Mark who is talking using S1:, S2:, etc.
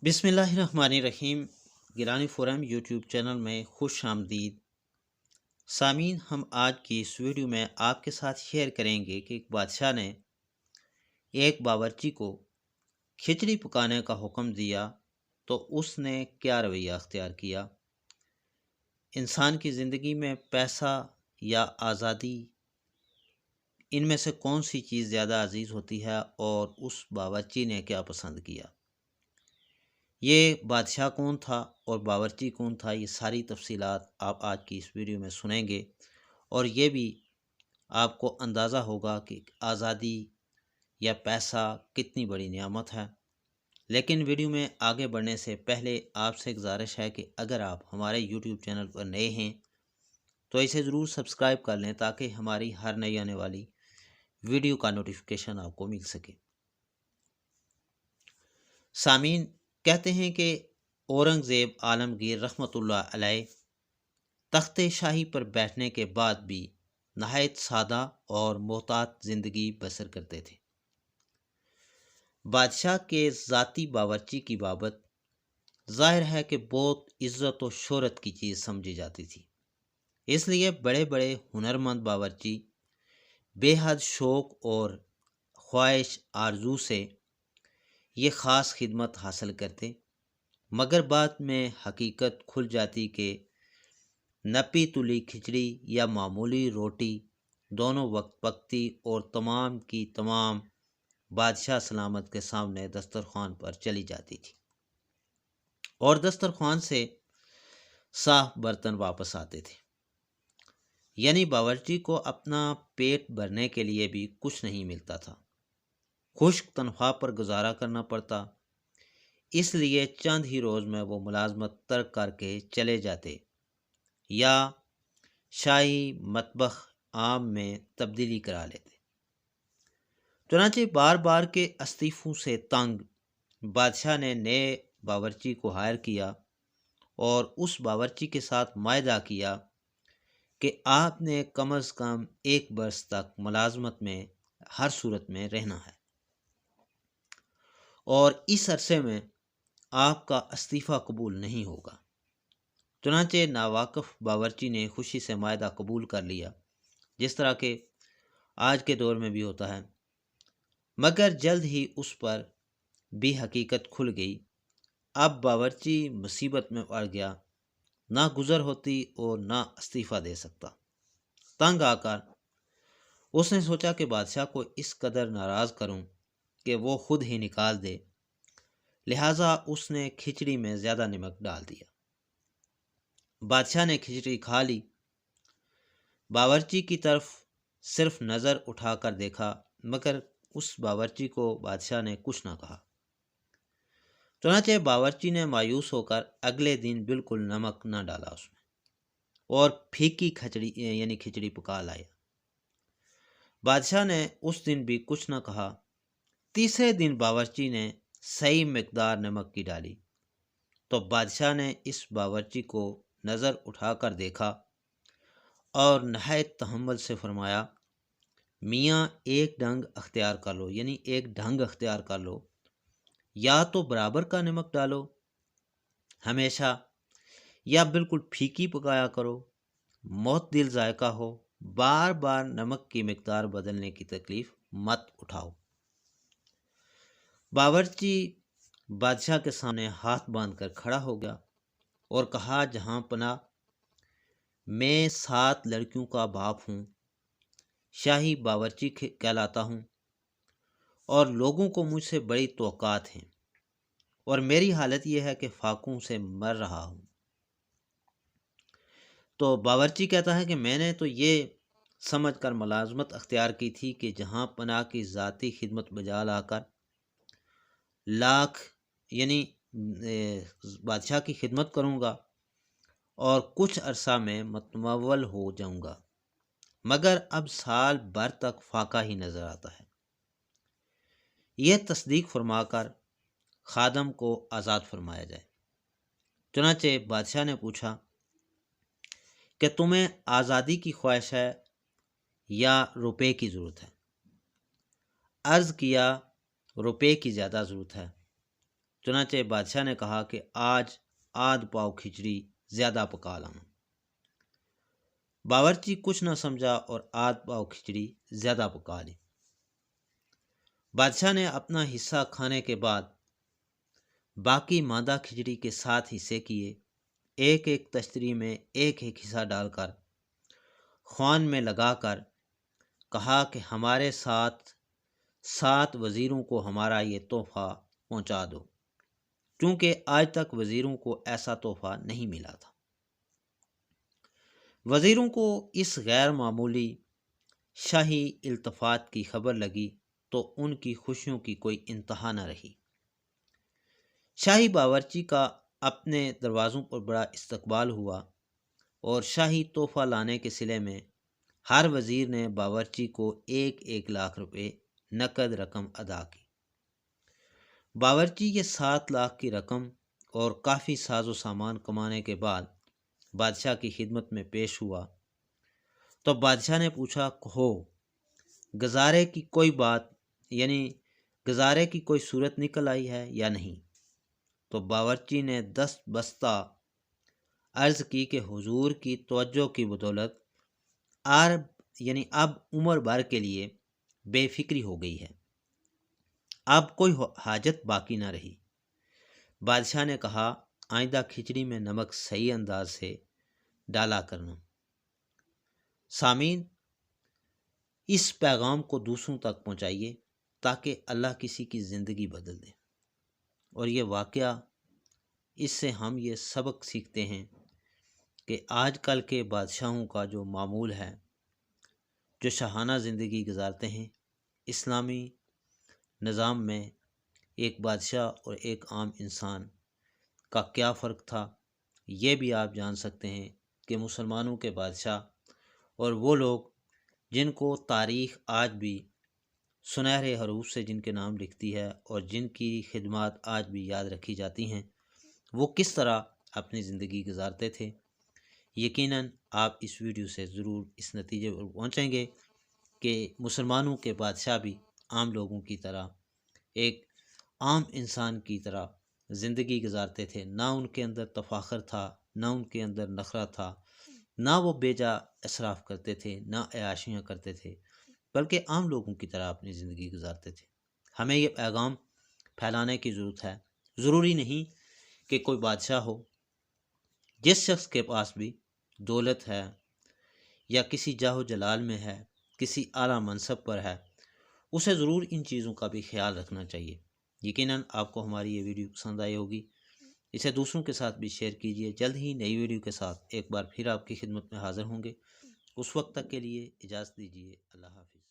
S1: بسم اللہ الرحمن الرحیم۔ گیلانی فورم یوٹیوب چینل میں خوش آمدید سامعین، ہم آج کی اس ویڈیو میں آپ کے ساتھ شیئر کریں گے کہ ایک بادشاہ نے ایک باورچی کو کھچڑی پکانے کا حکم دیا تو اس نے کیا رویہ اختیار کیا۔ انسان کی زندگی میں پیسہ یا آزادی، ان میں سے کون سی چیز زیادہ عزیز ہوتی ہے اور اس باورچی نے کیا پسند کیا؟ یہ بادشاہ کون تھا اور باورچی کون تھا، یہ ساری تفصیلات آپ آج کی اس ویڈیو میں سنیں گے، اور یہ بھی آپ کو اندازہ ہوگا کہ آزادی یا پیسہ کتنی بڑی نعمت ہے۔ لیکن ویڈیو میں آگے بڑھنے سے پہلے آپ سے گزارش ہے کہ اگر آپ ہمارے یوٹیوب چینل پر نئے ہیں تو اسے ضرور سبسکرائب کر لیں تاکہ ہماری ہر نئی آنے والی ویڈیو کا نوٹیفیکیشن آپ کو مل سکے۔ سامعین، کہتے ہیں کہ اورنگزیب عالمگیر رحمۃ اللہ علیہ تخت شاہی پر بیٹھنے کے بعد بھی نہایت سادہ اور محتاط زندگی بسر کرتے تھے۔ بادشاہ کے ذاتی باورچی کی بابت ظاہر ہے کہ بہت عزت و شہرت کی چیز سمجھی جاتی تھی، اس لیے بڑے بڑے ہنرمند باورچی بے حد شوق اور خواہش آرزو سے یہ خاص خدمت حاصل کرتے، مگر بعد میں حقیقت کھل جاتی کہ نپی تلی کھچڑی یا معمولی روٹی دونوں وقت پکتی اور تمام کی تمام بادشاہ سلامت کے سامنے دسترخوان پر چلی جاتی تھی، اور دسترخوان سے صاف برتن واپس آتے تھے۔ یعنی باورچی کو اپنا پیٹ بھرنے کے لیے بھی کچھ نہیں ملتا تھا، خشک تنخواہ پر گزارا کرنا پڑتا، اس لیے چند ہی روز میں وہ ملازمت ترک کر کے چلے جاتے یا شاہی مطبخ عام میں تبدیلی کرا لیتے۔ چنانچہ بار بار کے استعفوں سے تنگ بادشاہ نے نئے باورچی کو ہائر کیا اور اس باورچی کے ساتھ معاہدہ کیا کہ آپ نے کم از کم 1 برس تک ملازمت میں ہر صورت میں رہنا ہے، اور اس عرصے میں آپ کا استعفیٰ قبول نہیں ہوگا۔ چنانچہ ناواقف باورچی نے خوشی سے معاہدہ قبول کر لیا، جس طرح کہ آج کے دور میں بھی ہوتا ہے، مگر جلد ہی اس پر بھی حقیقت کھل گئی۔ اب باورچی مصیبت میں پڑ گیا، نہ گزر ہوتی اور نہ استعفیٰ دے سکتا۔ تنگ آ کر اس نے سوچا کہ بادشاہ کو اس قدر ناراض کروں کہ وہ خود ہی نکال دے، لہٰذا اس نے کھچڑی میں زیادہ نمک ڈال دیا۔ بادشاہ نے کھچڑی کھا لی، باورچی کی طرف صرف نظر اٹھا کر دیکھا، مگر اس باورچی کو بادشاہ نے کچھ نہ کہا۔ چنانچہ باورچی نے مایوس ہو کر اگلے دن بالکل نمک نہ ڈالا اس میں، اور پھیکی کھچڑی پکا لایا۔ بادشاہ نے اس دن بھی کچھ نہ کہا۔ تیسرے دن باورچی نے صحیح مقدار نمک کی ڈالی تو بادشاہ نے اس باورچی کو نظر اٹھا کر دیکھا اور نہایت تحمل سے فرمایا، میاں ایک ڈھنگ اختیار کر لو، یعنی ایک ڈھنگ اختیار کر لو، یا تو برابر کا نمک ڈالو ہمیشہ، یا بالکل پھیکی پکایا کرو، معتدل ذائقہ ہو، بار بار نمک کی مقدار بدلنے کی تکلیف مت اٹھاؤ۔ باورچی بادشاہ کے سامنے ہاتھ باندھ کر کھڑا ہو گیا اور کہا، جہاں پناہ، میں 7 لڑکیوں کا باپ ہوں، شاہی باورچی کہلاتا ہوں، اور لوگوں کو مجھ سے بڑی توقعات ہیں، اور میری حالت یہ ہے کہ فاقوں سے مر رہا ہوں۔ تو باورچی کہتا ہے کہ میں نے تو یہ سمجھ کر ملازمت اختیار کی تھی کہ جہاں پناہ کی ذاتی خدمت بجا لا کر لاکھ، یعنی بادشاہ کی خدمت کروں گا اور کچھ عرصہ میں متمول ہو جاؤں گا، مگر اب سال بھر تک فاقہ ہی نظر آتا ہے۔ یہ تصدیق فرما کر خادم کو آزاد فرمایا جائے۔ چنانچہ بادشاہ نے پوچھا کہ تمہیں آزادی کی خواہش ہے یا روپے کی ضرورت ہے؟ عرض کیا، روپے کی زیادہ ضرورت ہے۔ چنانچہ بادشاہ نے کہا کہ آج آدھ پاؤ کھچڑی زیادہ پکا لاؤں۔ باورچی کچھ نہ سمجھا اور آدھ پاؤ کھچڑی زیادہ پکا لی۔ بادشاہ نے اپنا حصہ کھانے کے بعد باقی ماندہ کھچڑی کے 7 حصے کیے، ایک ایک تشتری میں ایک ایک حصہ ڈال کر خوان میں لگا کر کہا کہ ہمارے ساتھ 7 وزیروں کو ہمارا یہ تحفہ پہنچا دو، کیونکہ آج تک وزیروں کو ایسا تحفہ نہیں ملا تھا۔ وزیروں کو اس غیر معمولی شاہی التفات کی خبر لگی تو ان کی خوشیوں کی کوئی انتہا نہ رہی۔ شاہی باورچی کا اپنے دروازوں پر بڑا استقبال ہوا اور شاہی تحفہ لانے کے صلے میں ہر وزیر نے باورچی کو 1 لاکھ روپے نقد رقم ادا کی۔ باورچی یہ 7 لاکھ کی رقم اور کافی ساز و سامان کمانے کے بعد بادشاہ کی خدمت میں پیش ہوا تو بادشاہ نے پوچھا، کہو گزارے کی کوئی بات یعنی گزارے کی کوئی صورت نکل آئی ہے یا نہیں؟ تو باورچی نے دست بستہ عرض کی کہ حضور کی توجہ کی بدولت اب عمر بھر کے لیے بے فکری ہو گئی ہے، اب کوئی حاجت باقی نہ رہی۔ بادشاہ نے کہا، آئندہ کھچڑی میں نمک صحیح انداز سے ڈالا کرنا۔ سامعین، اس پیغام کو دوسروں تک پہنچائیے تاکہ اللہ کسی کی زندگی بدل دے۔ اور یہ واقعہ، اس سے ہم یہ سبق سیکھتے ہیں کہ آج کل کے بادشاہوں کا جو معمول ہے، جو شاہانہ زندگی گزارتے ہیں، اسلامی نظام میں ایک بادشاہ اور ایک عام انسان کا کیا فرق تھا، یہ بھی آپ جان سکتے ہیں کہ مسلمانوں کے بادشاہ اور وہ لوگ جن کو تاریخ آج بھی سنہرے حروف سے جن کے نام لکھتی ہے اور جن کی خدمات آج بھی یاد رکھی جاتی ہیں، وہ کس طرح اپنی زندگی گزارتے تھے۔ یقیناً آپ اس ویڈیو سے ضرور اس نتیجے پر پہنچیں گے کہ مسلمانوں کے بادشاہ بھی عام لوگوں کی طرح ایک عام انسان کی طرح زندگی گزارتے تھے، نہ ان کے اندر تفاخر تھا، نہ ان کے اندر نخرہ تھا، نہ وہ بے جا اسراف کرتے تھے، نہ عیاشیاں کرتے تھے، بلکہ عام لوگوں کی طرح اپنی زندگی گزارتے تھے۔ ہمیں یہ پیغام پھیلانے کی ضرورت ہے۔ ضروری نہیں کہ کوئی بادشاہ ہو، جس شخص کے پاس بھی دولت ہے یا کسی جاہ و جلال میں ہے، کسی اعلیٰ منصب پر ہے، اسے ضرور ان چیزوں کا بھی خیال رکھنا چاہیے۔ یقیناً آپ کو ہماری یہ ویڈیو پسند آئی ہوگی، اسے دوسروں کے ساتھ بھی شیئر کیجیے۔ جلد ہی نئی ویڈیو کے ساتھ ایک بار پھر آپ کی خدمت میں حاضر ہوں گے۔ اس وقت تک کے لیے اجازت دیجیے۔ اللہ حافظ۔